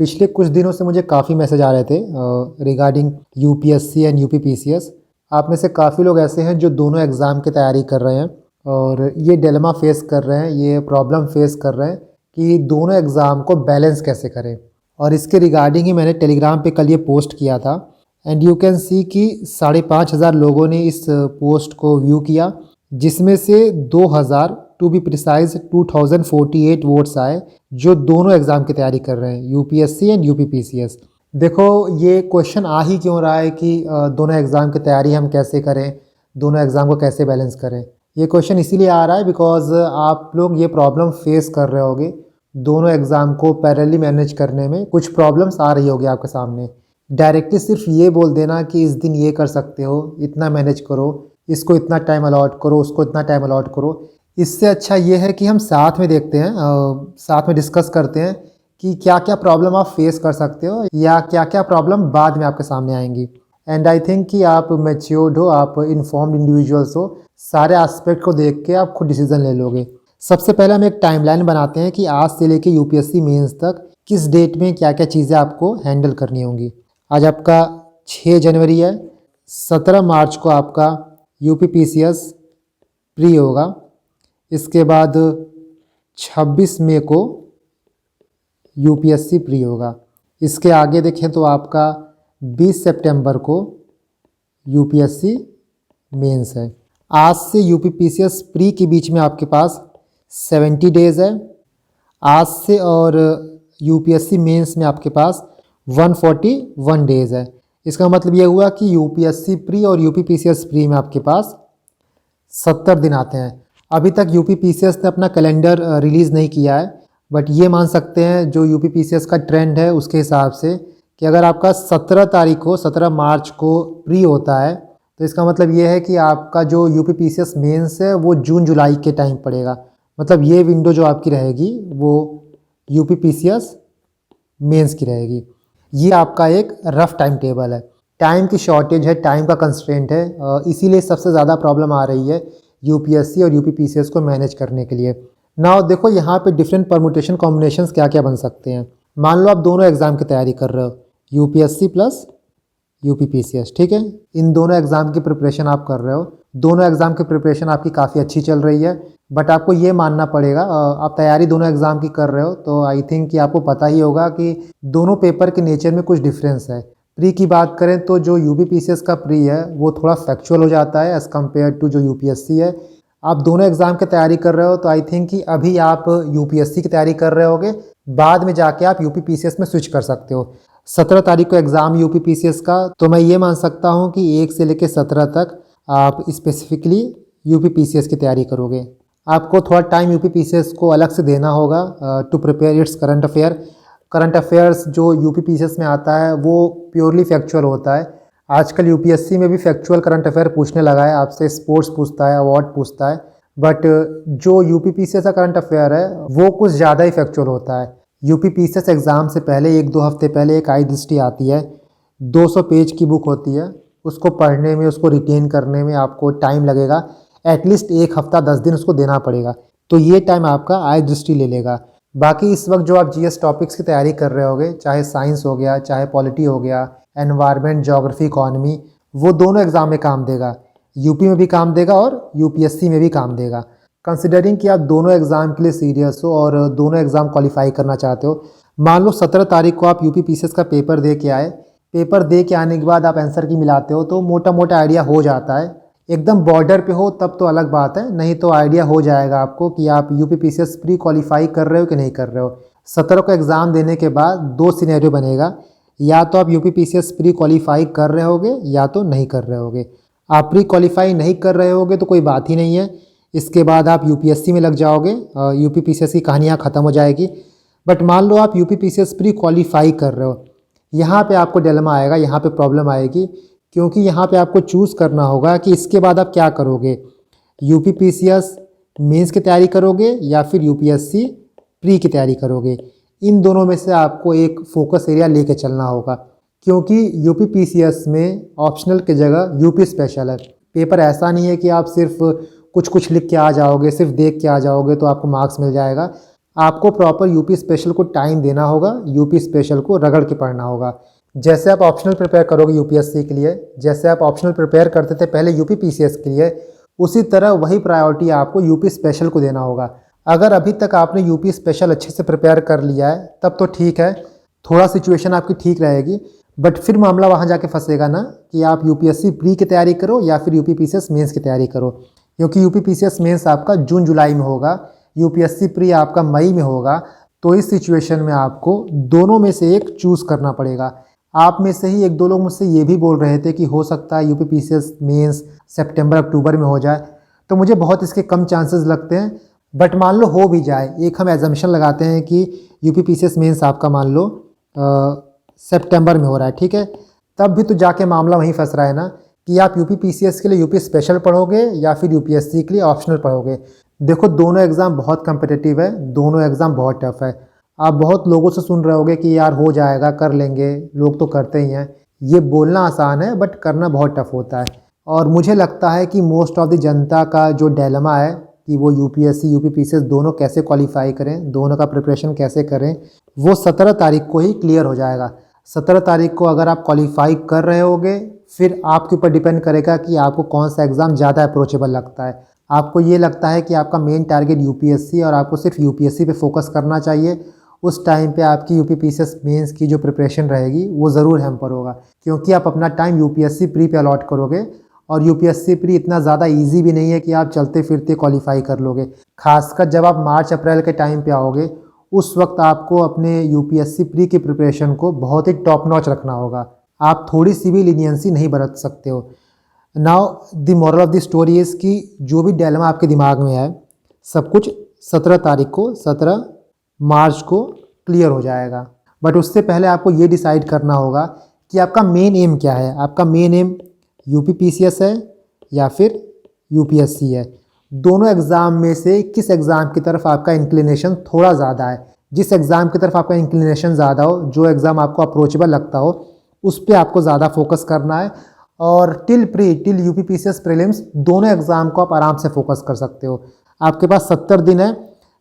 पिछले कुछ दिनों से मुझे काफ़ी मैसेज आ रहे थे रिगार्डिंग यूपीएससी एंड यूपीपीसीएस। आप में से काफ़ी लोग ऐसे हैं जो दोनों एग्ज़ाम की तैयारी कर रहे हैं और ये डिलेमा फेस कर रहे हैं, ये प्रॉब्लम फेस कर रहे हैं कि दोनों एग्ज़ाम को बैलेंस कैसे करें। और इसके रिगार्डिंग ही मैंने टेलीग्राम पे कल ये पोस्ट किया था एंड यू कैन सी कि 5,500 लोगों ने इस पोस्ट को व्यू किया, जिसमें से 2,000 टू बी प्रिसाइज 2048 वोट्स आए जो दोनों एग्ज़ाम की तैयारी कर रहे हैं, यूपीएससी एंड यूपीपीसीएस। देखो, ये क्वेश्चन आ ही क्यों रहा है कि दोनों एग्ज़ाम की तैयारी हम कैसे करें, दोनों एग्ज़ाम को कैसे बैलेंस करें। ये क्वेश्चन इसीलिए आ रहा है बिकॉज आप लोग ये प्रॉब्लम फेस कर रहे होगे, दोनों एग्ज़ाम को पैरेलली मैनेज करने में कुछ प्रॉब्लम्स आ रही होगी आपके सामने। डायरेक्टली सिर्फ ये बोल देना कि इस दिन ये कर सकते हो, इतना मैनेज करो, इसको इतना टाइम अलॉट करो, उसको इतना टाइम अलॉट करो, इससे अच्छा ये है कि हम साथ में देखते हैं, साथ में डिस्कस करते हैं कि क्या क्या प्रॉब्लम आप फेस कर सकते हो या क्या क्या प्रॉब्लम बाद में आपके सामने आएंगी। एंड आई थिंक कि आप मैच्योर्ड हो, आप इन्फॉर्म्ड इंडिविजुअल्स हो, सारे एस्पेक्ट को देख के आप खुद डिसीजन ले लोगे। सबसे पहले हम एक टाइमलाइन बनाते हैं कि आज से लेके यूपीएससी मेंस तक किस डेट में क्या क्या चीज़ें आपको हैंडल करनी होंगी। आज आपका 6 जनवरी है, 17 मार्च को आपका यूपीपीसीएस प्री होगा, इसके बाद 26 मई को यूपीएससी प्री होगा। इसके आगे देखें तो आपका 20 सितंबर को यूपीएससी मेंस है। आज से यूपीपीसीएस प्री के बीच में आपके पास 70 डेज़ है। आज से और यूपीएससी मेंस में आपके पास 141 डेज़ है। इसका मतलब ये हुआ कि यूपीएससी प्री और यूपीपीसीएस प्री में आपके पास 70 दिन आते हैं। अभी तक यूपीपीसीएस ने अपना कैलेंडर रिलीज़ नहीं किया है, बट ये मान सकते हैं जो यूपीपीसीएस का ट्रेंड है उसके हिसाब से कि अगर आपका 17 तारीख को 17 मार्च को प्री होता है तो इसका मतलब ये है कि आपका जो यूपीपीसीएस मेंस है वो जून जुलाई के टाइम पड़ेगा। मतलब ये विंडो जो आपकी रहेगी वो यूपीपीसीएस मेंस की रहेगी। ये आपका एक रफ टाइम टेबल है। टाइम की शॉर्टेज है, टाइम का कंस्ट्रेंट है, इसीलिए सबसे ज़्यादा प्रॉब्लम आ रही है यूपीएससी और यूपीपीसीएस को मैनेज करने के लिए। नाउ देखो यहाँ पे डिफरेंट परमुटेशन कॉम्बिनेशंस क्या क्या बन सकते हैं। मान लो आप दोनों एग्ज़ाम की तैयारी कर रहे हो, यूपीएससी प्लस यूपीपीसीएस, ठीक है। इन दोनों एग्ज़ाम की प्रिपरेशन आप कर रहे हो, दोनों एग्ज़ाम की प्रिपरेशन आपकी काफ़ी अच्छी चल रही है, बट आपको ये मानना पड़ेगा, आप तैयारी दोनों एग्ज़ाम की कर रहे हो तो आई थिंक कि आपको पता ही होगा कि दोनों पेपर के नेचर में कुछ डिफरेंस है। प्री की बात करें तो जो यूपीपीसीएस का प्री है वो थोड़ा फैक्चुअल हो जाता है एज़ कम्पेयर टू जो यूपीएससी है। आप दोनों एग्ज़ाम की तैयारी कर रहे हो तो आई थिंक कि अभी आप यूपीएससी की तैयारी कर रहे होगे, बाद में जाके आप यूपीपीसीएस में स्विच कर सकते हो। 17 तारीख को एग्ज़ाम यूपीपीसीएस का, तो मैं ये मान सकता हूँ कि 1 से लेकर 17 तक आप स्पेसिफिकली यूपीपीसीएस की तैयारी करोगे। आपको थोड़ा टाइम यूपीपीसीएस को अलग से देना होगा to prepare its current affair. Current affairs जो यूपीपीसीएस में आता है वो प्योरली फैक्चुअल होता है। आजकल यूपीएससी में भी फैक्चुअल करंट अफेयर पूछने लगा है, आपसे स्पोर्ट्स पूछता है, अवार्ड पूछता है, बट जो यूपीपीसीएस का करंट अफेयर है वो कुछ ज़्यादा ही फैक्चुअल होता है। यूपीपीसीएस एग्ज़ाम से पहले 1-2 हफ्ते पहले एक आई दृष्टि आती है, 200 पेज की बुक होती है, उसको पढ़ने में, उसको रिटेन करने में आपको टाइम लगेगा, एटलीस्ट 1 हफ्ता 10 दिन उसको देना पड़ेगा। तो ये टाइम आपका आई दृष्टि ले लेगा। बाकी इस वक्त जो आप जीएस टॉपिक्स की तैयारी कर रहे होगे, चाहे साइंस हो गया, चाहे पॉलिटी हो गया, एनवायरनमेंट, ज्योग्राफी, इकॉनमी, वो दोनों एग्ज़ाम में काम देगा। यूपी में भी काम देगा और यूपीएससी में भी काम देगा। कंसिडरिंग कि आप दोनों एग्ज़ाम के लिए सीरियस हो और दोनों एग्ज़ाम क्वालिफाई करना चाहते हो। मान लो 17 तारीख को आप यूपीपीसीएस का पेपर दे के आए, पेपर दे के आने के बाद आप आंसर की मिलाते हो तो मोटा मोटा आइडिया हो जाता है। एकदम बॉर्डर पे हो तब तो अलग बात है, नहीं तो आइडिया हो जाएगा आपको कि आप यूपीपीसीएस प्री क्वालिफाई कर रहे हो कि नहीं कर रहे हो। 17 को एग्ज़ाम देने के बाद 2 सिनेरियो बनेगा, या तो आप यूपीपीसीएस प्री क्वालिफाई कर रहे होगे या तो नहीं कर रहे होगे। आप प्री क्वालिफाई नहीं कर रहे होगे तो कोई बात ही नहीं है, इसके बाद आप यूपीएससी में लग जाओगे, यूपीपीसीएस की कहानियाँ ख़त्म हो जाएगी। बट मान लो आप यूपीपीसीएस प्री क्वालिफाई कर रहे हो, यहाँ पे आपको डिलेमा आएगा, यहाँ पे प्रॉब्लम आएगी, क्योंकि यहाँ पे आपको चूज़ करना होगा कि इसके बाद आप क्या करोगे, यूपीपीसीएस मेंस की तैयारी करोगे या फिर यूपीएससी प्री की तैयारी करोगे। इन दोनों में से आपको एक फोकस एरिया लेके चलना होगा, क्योंकि यूपीपीसीएस में ऑप्शनल की जगह यूपी स्पेशल है। पेपर ऐसा नहीं है कि आप सिर्फ कुछ कुछ लिख के आ जाओगे, सिर्फ देख के आ जाओगे तो आपको मार्क्स मिल जाएगा। आपको प्रॉपर यूपी स्पेशल को टाइम देना होगा, यूपी स्पेशल को रगड़ के पढ़ना होगा। जैसे आप ऑप्शनल प्रिपेयर करोगे यूपीएससी के लिए, जैसे आप ऑप्शनल प्रिपेयर करते थे पहले यूपी पीसीएस के लिए, उसी तरह वही प्रायोरिटी आपको यूपी स्पेशल को देना होगा। अगर अभी तक आपने यूपी स्पेशल अच्छे से प्रिपेयर कर लिया है तब तो ठीक है, थोड़ा सिचुएशन आपकी ठीक रहेगी, बट फिर मामला वहाँ जाके फंसेगा ना कि आप यूपीएससी प्री की तैयारी करो या फिर यूपी पीसीएस मेंस की तैयारी करो। क्योंकि यूपी पीसीएस मेंस आपका जून जुलाई में होगा, यूपीएससी प्री आपका मई में होगा। तो इस सिचुएशन में आपको दोनों में से एक चूज़ करना पड़ेगा। आप में से ही एक दो लोग मुझसे ये भी बोल रहे थे कि हो सकता है यूपी पीसीएस मेंस सितंबर अक्टूबर में हो जाए, तो मुझे बहुत इसके कम चांसेस लगते हैं। बट मान लो हो भी जाए, एक हम एजम्पशन लगाते हैं कि यूपी पीसीएस मेंस आपका मान लो सितंबर में हो रहा है, ठीक है, तब भी तो जाके मामला वहीं फंस रहा है ना कि आप यूपी पीसीएस के लिए यूपी स्पेशल पढ़ोगे या फिर यूपीएससी के लिए ऑप्शनल पढ़ोगे। देखो दोनों एग्ज़ाम बहुत कम्पिटिटिव है, दोनों एग्ज़ाम बहुत टफ है। आप बहुत लोगों से सुन रहे होगे कि यार हो जाएगा, कर लेंगे, लोग तो करते ही हैं। ये बोलना आसान है बट करना बहुत टफ होता है। और मुझे लगता है कि मोस्ट ऑफ द जनता का जो डायलेमा है कि वो यूपीएससी यूपी पीसीएस दोनों कैसे क्वालिफाई करें, दोनों का प्रिपरेशन कैसे करें, वो 17 तारीख को ही क्लियर हो जाएगा। 17 तारीख को अगर आप क्वालिफाई कर रहे होगे, फिर आपके ऊपर डिपेंड करेगा कि आपको कौन सा एग्ज़ाम ज़्यादा अप्रोचेबल लगता है। आपको ये लगता है कि आपका मेन टारगेट यूपीएससी और आपको सिर्फ यूपीएससी पे फोकस करना चाहिए, उस टाइम पे आपकी यूपी पीसीएस मेंस की जो प्रिपरेशन रहेगी वो ज़रूर हैम्पर होगा, क्योंकि आप अपना टाइम यूपीएससी प्री पे अलॉट करोगे। और यूपीएससी प्री इतना ज़्यादा इजी भी नहीं है कि आप चलते फिरते क्वालिफाई कर लोगे। खासकर जब आप मार्च अप्रैल के टाइम पे आओगे, उस वक्त आपको अपने यूपीएससी प्री की प्रिपरेशन को बहुत ही टॉप नॉच रखना होगा। आप थोड़ी सी भी लीनियंसी नहीं बरत सकते हो। Now the moral of the story is कि जो भी डायलेमा आपके दिमाग में है, सब कुछ 17 तारीख को 17 मार्च को क्लियर हो जाएगा। बट उससे पहले आपको ये डिसाइड करना होगा कि आपका मेन एम क्या है। आपका मेन एम यूपी पीसीएस है या फिर यूपीएससी है। दोनों एग्ज़ाम में से किस एग्ज़ाम की तरफ आपका इंक्लिनेशन थोड़ा ज़्यादा है। जिस एग्ज़ाम की तरफ आपका इंक्लिनेशन ज़्यादा हो, जो एग्ज़ाम आपको अप्रोचेबल लगता हो, उस पर आपको ज़्यादा फोकस करना है। और टिल यूपी पीसीएस प्रीलिम्स दोनों एग्ज़ाम को आप आराम से फोकस कर सकते हो। आपके पास 70 दिन है।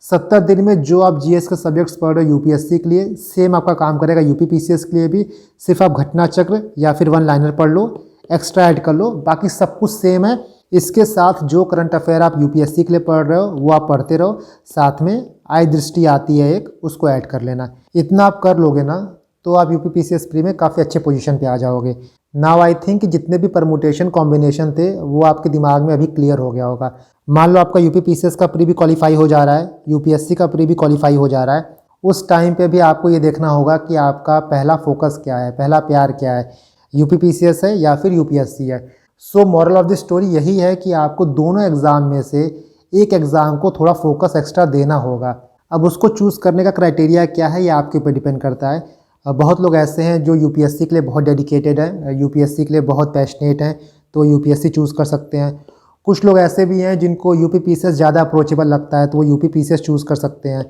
70 दिन में जो आप जीएस के सब्जेक्ट्स पढ़ रहे हो यूपीएससी के लिए, सेम आपका काम करेगा यूपी पीसीएस के लिए भी। सिर्फ आप घटना चक्र या फिर वन लाइनर पढ़ लो, एक्स्ट्रा ऐड कर लो, बाकी सब कुछ सेम है। इसके साथ जो करंट अफेयर आप यूपीएससी के लिए पढ़ रहे हो वो आप पढ़ते रहो, साथ में आय दृष्टि आती है एक, उसको ऐड कर लेना। इतना आप कर लोगे ना तो आप यूपी पीसीएस प्री में काफ़ी अच्छे पोजीशन पे आ जाओगे। नाउ आई थिंक जितने भी परमुटेशन कॉम्बिनेशन थे वो आपके दिमाग में अभी क्लियर हो गया होगा। मान लो आपका यूपी पीसीएस का प्री भी क्वालिफाई हो जा रहा है, यूपीएससी का प्री भी क्वालिफाई हो जा रहा है। उस टाइम पे भी आपको ये देखना होगा कि आपका पहला फोकस क्या है, पहला प्यार क्या है, यूपी पीसीएस है या फिर यूपीएससी है। So moral of the story यही है कि आपको दोनों एग्ज़ाम में से एक एग्ज़ाम को थोड़ा फोकस एक्स्ट्रा देना होगा। अब उसको चूज़ करने का क्राइटेरिया क्या है ये आपके ऊपर डिपेंड करता है। बहुत लोग ऐसे हैं जो यूपीएससी के लिए बहुत डेडिकेटेड हैं, यूपीएससी के लिए बहुत पैशनेट हैं, तो यूपीएससी चूज़ कर सकते हैं। कुछ लोग ऐसे भी हैं जिनको यूपी पीसीएस ज़्यादा अप्रोचेबल लगता है, तो वो यूपी पीसीएस चूज़ कर सकते हैं।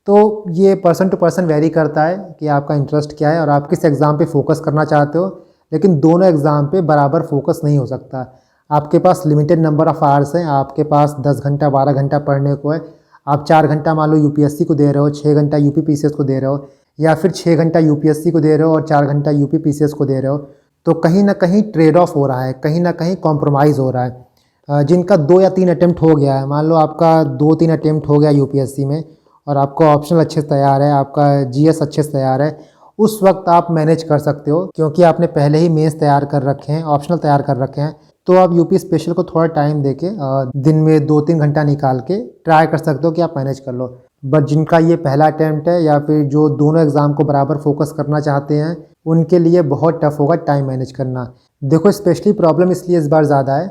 तो ये पर्सन टू पर्सन वेरी करता है कि आपका इंटरेस्ट क्या है और आप किस एग्ज़ाम पे फोकस करना चाहते हो। लेकिन दोनों एग्ज़ाम पे बराबर फोकस नहीं हो सकता। आपके पास लिमिटेड नंबर ऑफ़ आवर्स हैं, आपके पास 10 घंटा 12 घंटा पढ़ने को है। आप 4 घंटा मान लो यूपीएससी को दे रहे हो, 6 घंटा यूपी पीसीएस को दे रहे हो, या फिर 6 घंटा यूपीएससी को दे रहे हो और 4 घंटा यूपी पीसीएस को दे रहे हो, तो कहीं ना कहीं ट्रेड ऑफ हो रहा है, कहीं ना कहीं कॉम्प्रोमाइज़ हो रहा है। जिनका 2 या 3 अटैम्प्ट हो गया है, मान लो आपका 2-3 अटैम्प्ट हो गया यूपीएससी में और आपका ऑप्शनल अच्छे से तैयार है, आपका जीएस अच्छे से तैयार है, उस वक्त आप मैनेज कर सकते हो क्योंकि आपने पहले ही मेंस तैयार कर रखे हैं, ऑप्शनल तैयार कर रखे हैं। तो आप यूपी स्पेशल को थोड़ा टाइम देके दिन में 2-3 घंटा निकाल के ट्राई कर सकते हो कि आप मैनेज कर लो। बट जिनका ये पहला अटैम्प्ट है या फिर जो दोनों एग्ज़ाम को बराबर फोकस करना चाहते हैं, उनके लिए बहुत टफ होगा टाइम मैनेज करना। देखो स्पेशली प्रॉब्लम इसलिए इस बार ज़्यादा है।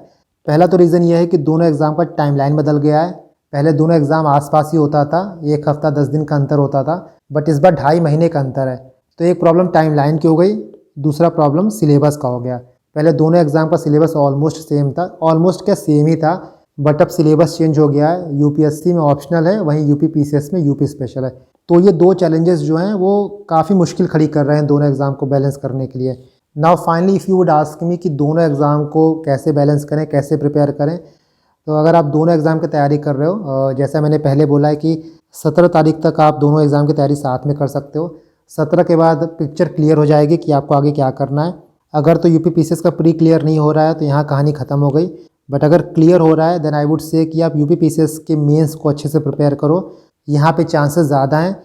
पहला तो रीज़न ये है कि दोनों एग्ज़ाम का टाइमलाइन बदल गया है। पहले दोनों एग्ज़ाम आसपास ही होता था, 1 हफ्ता 10 दिन का अंतर होता था, बट इस बार 2.5 महीने का अंतर है। तो एक प्रॉब्लम टाइमलाइन की हो गई, दूसरा प्रॉब्लम सिलेबस का हो गया। पहले दोनों एग्ज़ाम का सिलेबस ऑलमोस्ट सेम था, ऑलमोस्ट क्या सेम ही था, बट अब सिलेबस चेंज हो गया है। यूपीएससी में ऑप्शनल है, वहीं यूपी पीसीएस में यूपी स्पेशल है। तो ये 2 चैलेंजेस जो हैं वो काफ़ी मुश्किल खड़ी कर रहे हैं दोनों एग्ज़ाम को बैलेंस करने के लिए। Now finally if you would ask me कि दोनों एग्ज़ाम को कैसे बैलेंस करें, कैसे प्रिपेयर करें, तो अगर आप दोनों एग्ज़ाम की तैयारी कर रहे हो, जैसा मैंने पहले बोला है कि 17 तारीख तक आप दोनों एग्ज़ाम की तैयारी साथ में कर सकते हो। 17 के बाद पिक्चर क्लियर हो जाएगी कि आपको आगे क्या करना है। अगर तो यूपी पीसीएस का प्री क्लियर नहीं हो रहा है तो यहाँ कहानी ख़त्म हो गई। बट अगर क्लियर हो रहा है देन आई वुड से कि आप यूपी पीसीएस के मेंस को अच्छे से प्रिपेयर करो। यहाँ पे चांसेस ज़्यादा हैं।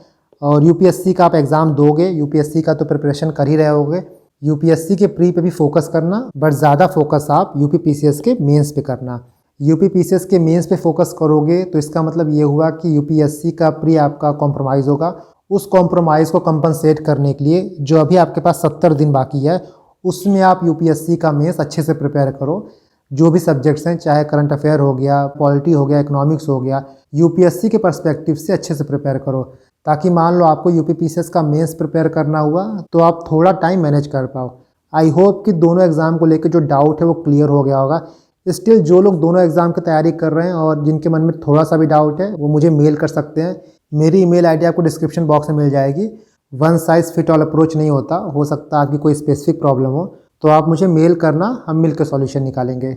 और यूपीएससी का आप एग्ज़ाम दोगे, यूपीएससी का तो प्रिपरेशन कर ही रहे होगे। यूपीएससी के प्री पे भी फोकस करना, बट ज़्यादा फोकस आप यूपी पीसीएस के मेंस पे करना। यूपी पीसीएस के मेंस पे फोकस करोगे तो इसका मतलब ये हुआ कि यूपीएससी का प्री आपका कॉम्प्रोमाइज़ होगा। उस कॉम्प्रोमाइज़ को कंपनसेट करने के लिए जो अभी आपके पास 70 दिन बाकी है उसमें आप यूपीएससी का मेंस अच्छे से प्रिपेयर करो। जो भी सब्जेक्ट्स हैं, चाहे करंट अफेयर हो गया, पॉलिटी हो गया, इकोनॉमिक्स हो गया, यूपीएससी के पर्सपेक्टिव से अच्छे से प्रिपेयर करो, ताकि मान लो आपको यूपी पीसीएस का मेंस प्रिपेयर करना हुआ तो आप थोड़ा टाइम मैनेज कर पाओ। आई होप कि दोनों एग्ज़ाम को लेकर जो डाउट है वो क्लियर हो गया होगा। स्टिल जो लोग दोनों एग्ज़ाम की तैयारी कर रहे हैं और जिनके मन में थोड़ा सा भी डाउट है वो मुझे मेल कर सकते हैं। मेरी ईमेल आईडी आपको डिस्क्रिप्शन बॉक्स में मिल जाएगी। One size fit all approach नहीं होता, हो सकता है आपकी कोई स्पेसिफिक प्रॉब्लम हो तो आप मुझे मेल करना, हम मिलकर सॉल्यूशन निकालेंगे।